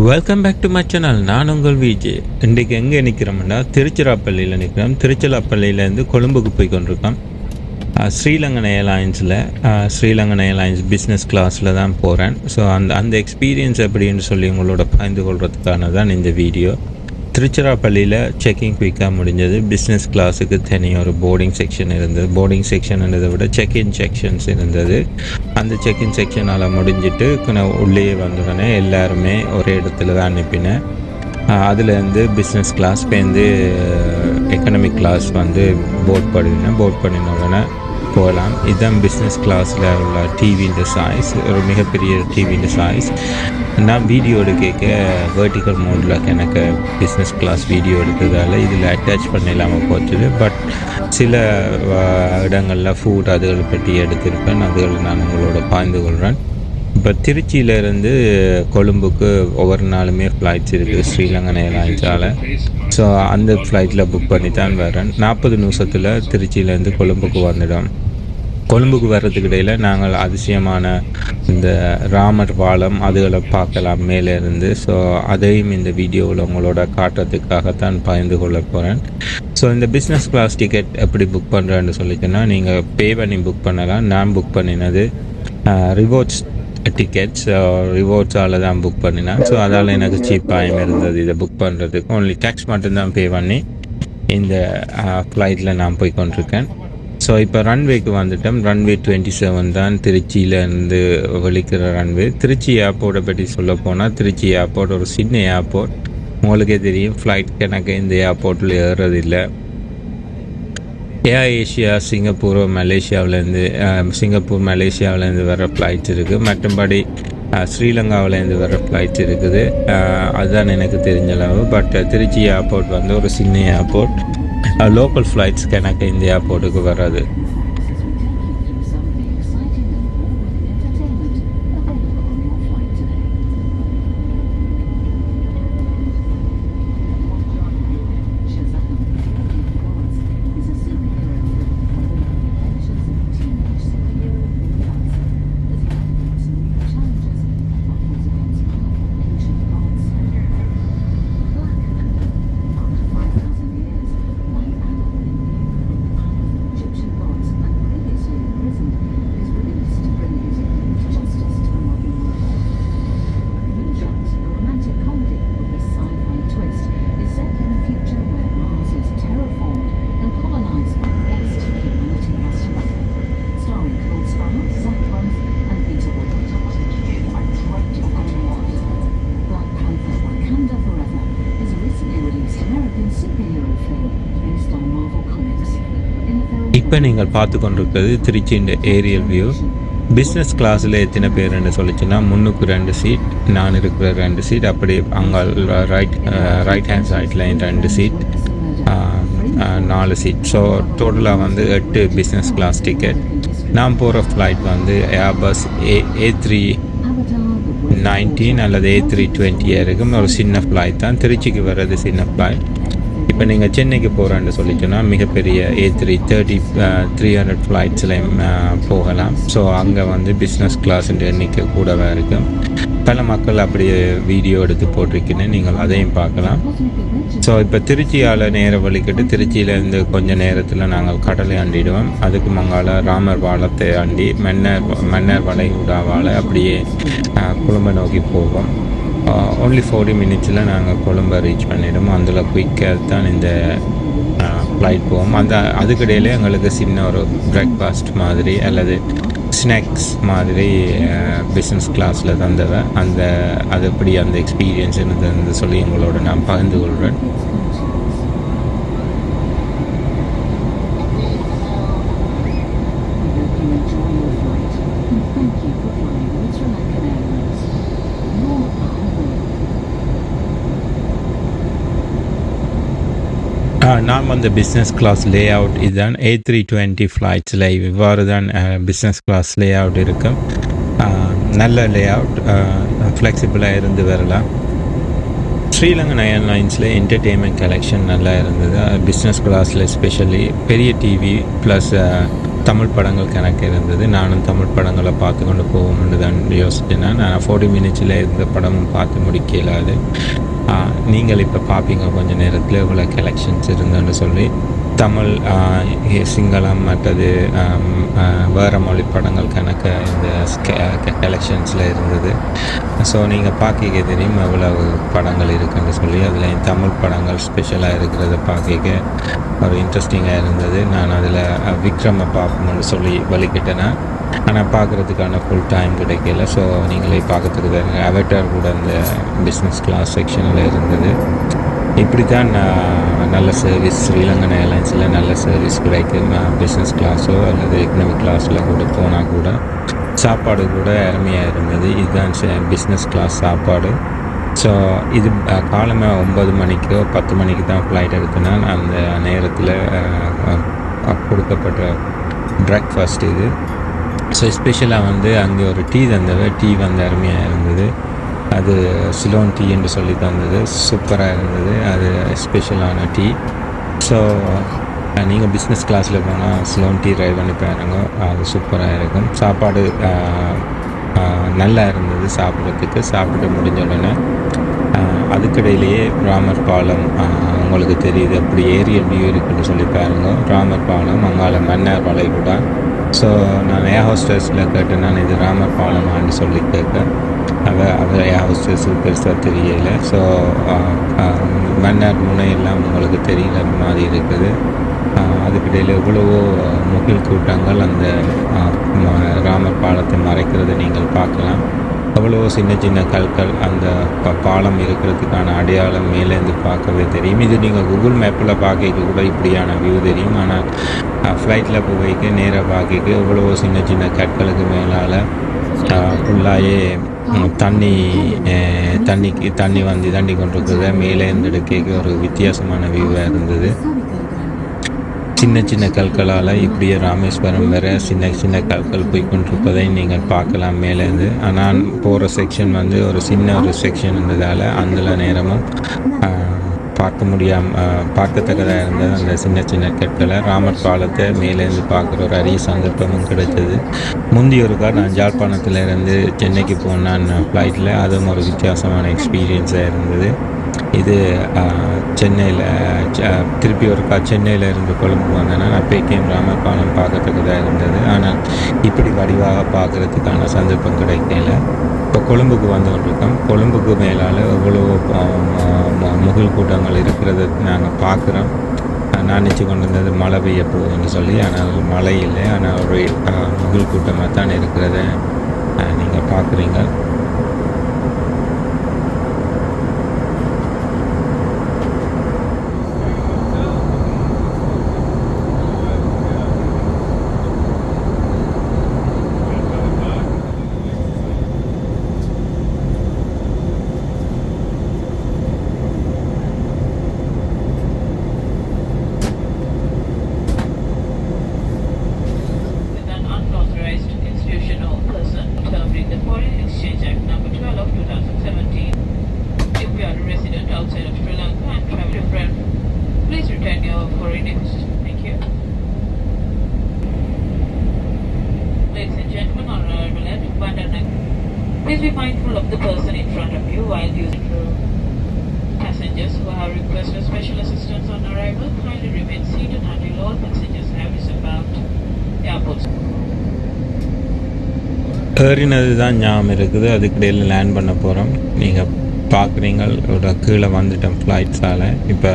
Welcome back to my channel. நான் உங்கள் VJ. இன்றைக்கு எங்கே நிற்கிறோம்னா திருச்சிராப்பள்ளியில் நிற்கிறோம். திருச்சிராப்பள்ளியிலேருந்து கொழும்புக்கு போய் கொண்டிருக்கோம். ஸ்ரீலங்கன் ஏர்லைன்ஸில் ஸ்ரீலங்கன் ஏர்லைன்ஸ் பிஸ்னஸ் கிளாஸில் தான் போகிறேன். ஸோ அந்த எக்ஸ்பீரியன்ஸ் எப்படின்னு சொல்லி உங்களோட பகிர்ந்து கொள்கிறதுக்கான தான் இந்த வீடியோ. திருச்சிராப்பள்ளியில் செக்கிங் குயிக்காக முடிஞ்சது. பிஸ்னஸ் கிளாஸுக்கு தனி ஒரு போர்டிங் செக்ஷன் இருந்தது. போர்டிங் செக்ஷன்ன்றதை விட செக்இன் செக்ஷன்ஸ் இருந்தது. அந்த செக்இன் செக்ஷனால் முடிஞ்சிட்டு உள்ளே வந்தோடனே எல்லாருமே ஒரே இடத்துல தான் அனுப்பினேன். அதுலேருந்து பிஸ்னஸ் கிளாஸ் பேருந்து எக்கனாமிக் கிளாஸ் வந்து போட் பண்ணின உடனே போகலாம். இதுதான் பிஸ்னஸ் கிளாஸில் உள்ள டிவின்ற சாய்ஸ், ஒரு மிகப்பெரிய டிவின்ற சாய்ஸ். நான் வீடியோ எடுக்க வேர்ட்டிக்கல் மோடில் எனக்கு பிஸ்னஸ் கிளாஸ் வீடியோ எடுக்கிறதால இதில் அட்டாச் பண்ணிடலாமல் போச்சுது. பட் சில இடங்களில் ஃபுட் அதுகளை பற்றி எடுத்திருப்பேன். அதுகளை நான் உங்களோட பாய்ந்து கொள்கிறேன். இப்போ திருச்சியிலேருந்து கொழும்புக்கு ஒவ்வொரு நாளுமே ஃப்ளைட்ஸ் இருக்குது ஸ்ரீலங்கன் ஏர்லைன்ஸால். ஸோ அந்த ஃப்ளைட்டில் புக் பண்ணி தான் வரேன். 40 நிமிஷத்தில் திருச்சியிலேருந்து கொழும்புக்கு வந்துடும். கொழும்புக்கு வர்றதுக்கு இடையில் நாங்கள் அதிசயமான இந்த ராமர் பாலம் அதுகளை பார்க்கலாம் மேலே இருந்து. ஸோ அதையும் இந்த வீடியோவில் உங்களோட காட்டுறதுக்காகத்தான் பகிர்ந்து கொள்ள போகிறேன். ஸோ இந்த பிஸ்னஸ் கிளாஸ் டிக்கெட் எப்படி புக் பண்ணுறேன்னு சொல்லிச்சுன்னா நீங்கள் பே பண்ணி புக் பண்ணலாம். நான் புக் பண்ணினது ரிவார்ட்ஸ் டிக்கெட்ஸ், ரிவார்ட்ஸால் தான் புக் பண்ணினேன். ஸோ அதால் எனக்கு சீப்பாகவும் இருந்தது இதை புக் பண்ணுறதுக்கு. ஒன்லி டேக்ஸ் மட்டும்தான் பே பண்ணி இந்த ஃப்ளைட்டில் நான் போய் கொண்டிருக்கேன். ஸோ இப்போ ரன்வேக்கு வந்துட்டோம். ரன்வே 27 தான் திருச்சியிலேருந்து வெளிக்கிற ரன்வே. திருச்சி ஏர்போர்ட்டை பற்றி சொல்ல போனால் திருச்சி ஏர்போர்ட் ஒரு சின்ன ஏர்போர்ட். உங்களுக்கே தெரியும், ஃப்ளைட் கணக்கு இந்த ஏர்போர்ட்டில் ஏறுறதில்லை. ஏர் ஏஷியா சிங்கப்பூர் மலேசியாவிலேருந்து வர ஃப்ளைட்ஸ் இருக்குது. மற்றபடி ஸ்ரீலங்காவிலேருந்து வர ஃப்ளைட்ஸ் இருக்குது. அதுதான் எனக்கு தெரிஞ்ச அளவு. பட் திருச்சி ஏர்போர்ட் வந்து ஒரு சின்ன ஏர்போர்ட். லோக்கல் ஃப்ளைட்ஸ் கணக்கு இந்த ஏர்போர்ட்டுக்கு வராது. இப்போ நீங்கள் பார்த்து கொண்டிருக்கிறது திருச்சியின் ஏரியல் வியூ. பிஸ்னஸ் கிளாஸில் எத்தனை பேர்ன்னு சொல்லிச்சுன்னா 302 சீட், நான் இருக்கிற 2 சீட், அப்படி அங்கே ரைட் ஹேண்ட் சைடில் 2 சீட், 4 சீட். ஸோ டோட்டலாக வந்து 8 பிஸ்னஸ் கிளாஸ் டிக்கெட். நான் போகிற ஃப்ளைட் வந்து ஏர்பஸ் A319 அல்லது A320 இருக்கும். ஒரு சின்ன ஃப்ளைட் தான். திருச்சிக்கு வர்றது சின்ன ஃப்ளைட். இப்போ நீங்கள் சென்னைக்கு போகிறேன்னு சொல்லிட்டோன்னா மிகப்பெரிய A330 300 ஃப்ளைட்ஸ்லையும் போகலாம். ஸோ அங்கே வந்து பிஸ்னஸ் கிளாஸுன்ற எண்ணிக்கை கூடவே இருக்கும். பல மக்கள் அப்படியே வீடியோ எடுத்து போட்டிருக்கீங்க, நீங்கள் அதையும் பார்க்கலாம். ஸோ இப்போ திருச்சியால் நேரம் வலிக்கிட்டு திருச்சியிலேருந்து கொஞ்சம் நேரத்தில் நாங்கள் கடலை அண்டிடுவோம். அதுக்கு மங்கால ராமர் பாலத்தை அண்டி மன்னர் வளைகுடாவால் அப்படியே கொழும்பை நோக்கி போவோம். ஒன்லி 40 மினிட்ஸில் நாங்கள் கொழும்பை ரீச் பண்ணிவிடுவோம். அதில் குயிக்காக தான் இந்த ஃப்ளைட் போவோம். அதுக்கிடையிலே எங்களுக்கு சின்ன ஒரு பிரேக்ஃபாஸ்ட் மாதிரி அல்லது ஸ்நாக்ஸ் மாதிரி பிஸ்னஸ் கிளாஸில் தந்தவை. அது எப்படி அந்த எக்ஸ்பீரியன்ஸ் என்னது சொல்லி எங்களோட நான் பகிர்ந்து கொள்கிறேன். நாம் அந்த பிஸ்னஸ் கிளாஸ் லே அவுட் இதுதான். A320 ஃப்ளைட்ஸில் இவ்வாறு தான் பிஸ்னஸ் கிளாஸ் லே அவுட் இருக்கும். நல்ல லே அவுட், ஃப்ளெக்சிபிளாக இருந்து வரலாம். ஸ்ரீலங்கன் ஏர்லைன்ஸில் என்டர்டெயின்மெண்ட் கலெக்ஷன் நல்லா இருந்தது. பிஸ்னஸ் கிளாஸில் எஸ்பெஷலி பெரிய டிவி ப்ளஸ் தமிழ் படங்கள் கணக்கு இருந்தது. நானும் தமிழ் படங்களை பார்த்து கொண்டு போவோம்னு தான் யோசிச்சேன். நான் 40 மினிட்ஸில் இருந்த படமும் பார்த்து முடிக்க இயலாது. நீங்கள் இப்போ பார்ப்பீங்க கொஞ்சம் நேரத்தில் இவ்வளோ கலெக்ஷன்ஸ் இருந்தோன்னு சொல்லி. தமிழ், சிங்களம், மற்றது வேறு மொழி படங்கள் கணக்கு இந்த கலெக்ஷன்ஸில் இருந்தது. ஸோ நீங்கள் பார்க்க தெரியும் எவ்வளவு படங்கள் இருக்குன்னு சொல்லி. அதில் தமிழ் படங்கள் ஸ்பெஷலாக இருக்கிறத பார்க்க ஒரு இன்ட்ரெஸ்டிங்காக இருந்தது. நான் அதில் விக்ரமை பார்ப்போம்னு சொல்லி வலிக்கிட்டேன்னா, ஆனால் பார்க்குறதுக்கான ஃபுல் டைம் கிடைக்கல. ஸோ நீங்களே பார்க்கறதுக்கு அவட்டார் கூட அந்த பிஸ்னஸ் கிளாஸ் செக்ஷனில் இருந்தது. இப்படி தான் நல்ல சர்வீஸ் ஸ்ரீலங்கன் ஏர்லைன்ஸில் நல்ல சர்வீஸ் கிடைக்கும். பிஸ்னஸ் கிளாஸோ அல்லது எக்கனாமிக் கிளாஸில் கூட போனால் கூட சாப்பாடு கூட அருமையாக இருந்தது. இதுதான் பிஸ்னஸ் கிளாஸ் சாப்பாடு. ஸோ இது காலமாக 9 மணிக்கோ 10 மணிக்கு தான் ஃப்ளைட் எடுத்தனால் அந்த நேரத்தில் கொடுக்கப்பட்ட பிரேக்ஃபாஸ்ட் இது. ஸோ ஸ்பெஷலாக வந்து அங்கே ஒரு டீ தந்தது. டீ வந்து அருமையாக இருந்தது. அது சிலோன் டீ என்று சொல்லி தந்தது. சூப்பராக இருந்தது. அது ஸ்பெஷலான டீ. ஸோ நீங்கள் பிஸ்னஸ் கிளாஸில் போனால் சிலோன் டீ ட்ரை பண்ணி பாருங்க. அது சூப்பராக இருக்கும். சாப்பாடு நல்லா இருந்தது சாப்பிட்றதுக்கு. சாப்பிட்டு முடிஞ்ச உடனே அதுக்கிடையிலேயே ராமர் பாலம் உங்களுக்கு தெரியுது. அப்படி ஏரியல் வியூ இருக்குன்னு சொல்லி பாருங்க. ராமர் பாலம், அங்கால மன்னார் வளைகுடா. ஸோ நான் ஏர் ஹோஸ்டஸில் கேட்டேன், நான் இது ராமர் பாலமான்னு சொல்லி கேட்க அவர் ஏர் ஹோஸ்டஸுக்கு பெருசாக தெரியலை. ஸோ மன்னார் முனையெல்லாம் உங்களுக்கு தெரியல மாதிரி இருக்குது. அதுக்கிடையில் எவ்வளவோ முகில் கூட்டங்கள் அந்த ராமர் பாலத்தை மறைக்கிறத நீங்கள் பார்க்கலாம். அவ்வளவோ சின்ன சின்ன கற்கள் அந்த பாலம் இருக்கிறதுக்கான அடையாளம் மேலேருந்து பார்க்கவே தெரியும். இது நீங்கள் கூகுள் மேப்பில் பார்க்க கூட இப்படியான வியூ தெரியும். ஆனால் ஃப்ளைட்டில் போய்க்கு நேராக பார்க்க எவ்வளவோ சின்ன சின்ன கற்களுக்கு மேலால் ஃபுல்லாகவே தண்ணி வந்து தண்ணி கொண்டிருக்கிறத மேலேருந்து எடுக்க ஒரு வித்தியாசமான வியூவாக இருந்தது. சின்ன சின்ன கற்களால் இப்படியே ராமேஸ்வரம் வர சின்ன சின்ன கற்கள் போய் கொண்டிருப்பதை நீங்கள் பார்க்கலாம் மேலேருந்து. ஆனால் போகிற செக்ஷன் வந்து ஒரு சின்ன செக்ஷன் இருந்ததால் அந்த நேரமும் பார்க்கத்தக்கதாக இருந்தது. அந்த சின்ன சின்ன கற்களை ராமர் பாலத்தை மேலேருந்து பார்க்குற ஒரு அரிய சந்தர்ப்பமும் கிடைத்தது. முந்தியொருக்கா நான் யாழ்ப்பாணத்திலேருந்து சென்னைக்கு போனான் ஃப்ளைட்டில். அதுவும் ஒரு வித்தியாசமான எக்ஸ்பீரியன்ஸாக இருந்தது. இது சென்னையில் திருப்பி ஒருக்கா சென்னையில் இருந்து கொழும்பு வந்தேன்னா நான் பேகேம் ராமர் பாலம் பார்க்கறதுக்குதான் இருந்தது. ஆனால் இப்படி வடிவாக பார்க்குறதுக்கான சந்தர்ப்பம் கிடைக்கல. இப்போ கொழும்புக்கு வந்து கொண்டிருக்கோம். கொழும்புக்கு மேலால் எவ்வளோ முகில் கூட்டங்கள் இருக்கிறத நாங்கள் பார்க்குறோம். நான் நினச்சி கொண்டு இருந்தது மழை பெய்ய போகுதுன்னு சொல்லி. ஆனால் மழை இல்லை. ஆனால் ஒரு முகில் கூட்டமாக தான் இருக்கிறத நீங்கள் பார்க்குறீங்க. Please be mindful of the person in front of you while using the passengers who have requested special assistance on arrival. Kindly remain seated until all passengers have disembarked airports. ஏறினது தான் ஞாபகம் இருக்குது. அதுக்கிடையில் லேண்ட் பண்ண போகிறோம். நீங்கள் பார்க்குறீங்க கீழே வந்துட்டோம் ஃப்ளைட்ஸால். இப்போ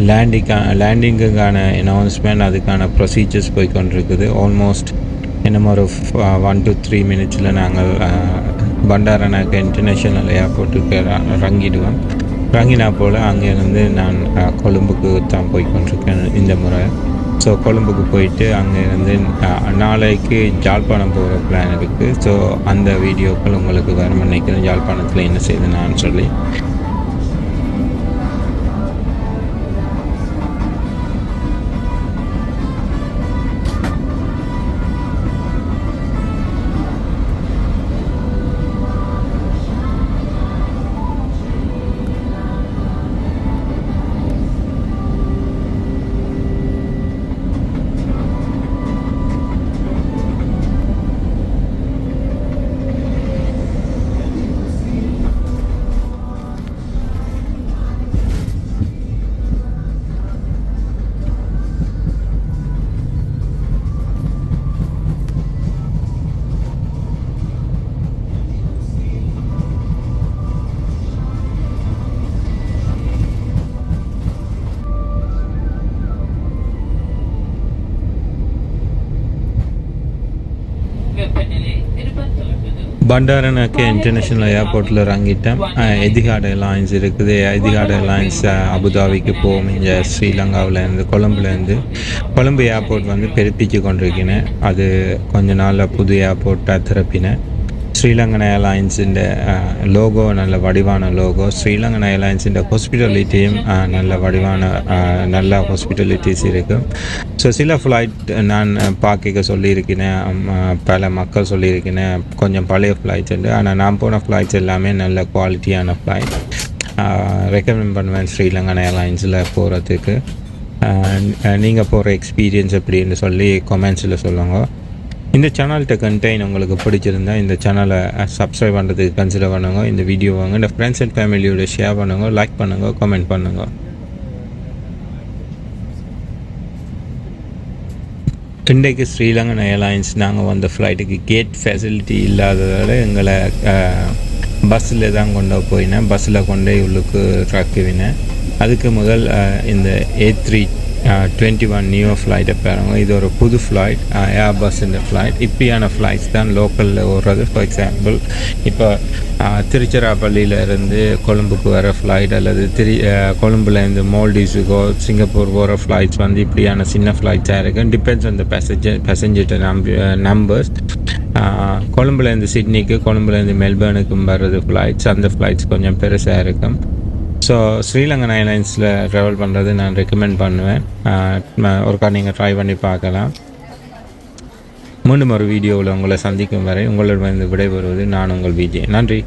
லேண்டிங்குக்கான அனௌன்ஸ்மெண்ட், அதுக்கான ப்ரொசீஜர்ஸ் போய்கொண்டிருக்குது. ஆல்மோஸ்ட் இன்னும் ஒரு 1 to 3 மினிட்ஸில் நாங்கள் பண்டாரநாயக்க இன்டர்நேஷ்னல் ஏர்போர்ட்டுக்கு இறங்கிடுவோம். இறங்கினா போல் அங்கேருந்து நான் கொழும்புக்கு தான் போய்கொண்டிருக்கேன் இந்த முறை. ஸோ கொழும்புக்கு போயிட்டு அங்கேருந்து நாளைக்கு யாழ்ப்பாணம் போகிற பிளான் இருக்குது. ஸோ அந்த வீடியோக்கள் உங்களுக்கு வரும் நினைக்கிறேன், யாழ்ப்பாணத்தில் என்ன செய்தேன்னு சொல்லி. பண்டாரநாயக்கே இன்டர்நேஷ்னல் ஏர்போர்ட்டில் இறங்கிட்டேன். எதிஹாட் ஏர்லைன்ஸ் இருக்குது. எதிஹாட் ஏர்லைன்ஸ் அபுதாபிக்கு போகும். இங்கே ஸ்ரீலங்காவிலேருந்து கொழும்பு ஏர்போர்ட் வந்து பெருப்பிச்சு கொண்டிருக்கிறேன். அது கொஞ்ச நாளில் புது ஏர்போர்ட்டாக திறப்பினேன். ஸ்ரீலங்கன் ஏர்லைன்ஸிൻ്റെ லோகோ நல்ல வடிவான லோகோ. ஸ்ரீலங்கன் ஏர்லைன்ஸிൻ്റെ ஹாஸ்பிட்டாலிட்டியும் நல்ல ஹாஸ்பிட்டாலிட்டிஸ் இருக்குது. ஸோ சில ஃப்ளைட் நான் பார்க்க சொல்லியிருக்கிறேன், பல மக்கள் சொல்லியிருக்கிறேன் கொஞ்சம் பழைய ஃப்ளைட்ஸ் உண்டு. ஆனால் நான் போன ஃப்ளைட்ஸ் எல்லாமே நல்ல குவாலிட்டியான ஃப்ளைட். ரெக்கமெண்ட் பண்ணுவேன் ஸ்ரீலங்கன் ஏர்லைன்ஸில் போகிறதுக்கு. நீங்கள் போகிற எக்ஸ்பீரியன்ஸ் எப்படின்னு சொல்லி கமெண்ட்ஸில் சொல்லுங்கள். இந்த சேனல்கிட்ட கண்டெயின் உங்களுக்கு பிடிச்சிருந்தா இந்த சேனலை சப்ஸ்கிரைப் பண்ணுறதுக்கு கன்சிடர் பண்ணுங்க. இந்த வீடியோ வாங்க இந்த ஃப்ரெண்ட்ஸ் அண்ட் ஃபேமிலியோட ஷேர் பண்ணுங்க, லைக் பண்ணுங்க, கமெண்ட் பண்ணுங்க. இன்றைக்கு ஸ்ரீலங்கன் ஏர்லைன்ஸ் நாங்கள் வந்த ஃப்ளைட்டுக்கு கேட் ஃபெசிலிட்டி இல்லாததால் எங்களை பஸ்ஸில் தான் கொண்டு போயினேன். பஸ்ஸில் கொண்டு உள்ளுக்கு இறக்குவினேன். அதுக்கு முதல் இந்த A321 நியூ ஃப்ளைட்டை பாருங்க. இது ஒரு புது ஃப்ளைட், ஏர்பஸ் இந்த ஃப்ளைட். இப்படியான ஃப்ளைட்ஸ் தான் லோக்கலில் ஓடுறது. ஃபார் எக்ஸாம்பிள் இப்போ திருச்சிராப்பள்ளியிலேருந்து கொழும்புக்கு வர ஃப்ளைட் அல்லது கொழும்புலேருந்து மால்டீவ்ஸுக்கோ சிங்கப்பூர் போகிற ஃப்ளைட்ஸ் வந்து இப்படியான சின்ன ஃப்ளைட்ஸாக இருக்கும். Depends on the passenger numbers. கொழும்புலேருந்து சிட்னிக்கு, கொழும்புலேருந்து மெல்பர்னுக்கும் வர்றது ஃப்ளைட்ஸ். அந்த ஃப்ளைட்ஸ் கொஞ்சம் பெருசாக இருக்கும். ஸோ ஸ்ரீலங்கன் ஏர்லைன்ஸில் ட்ராவல் பண்ணுறது நான் ரெக்கமெண்ட் பண்ணுவேன். ஒருக்கா நீங்கள் ட்ரை பண்ணி பார்க்கலாம். மீண்டும் ஒரு வீடியோவில் உங்களை சந்திக்கும் வரை உங்களிடம் விடைபெறுவது நான் உங்கள் விஜய். நன்றி.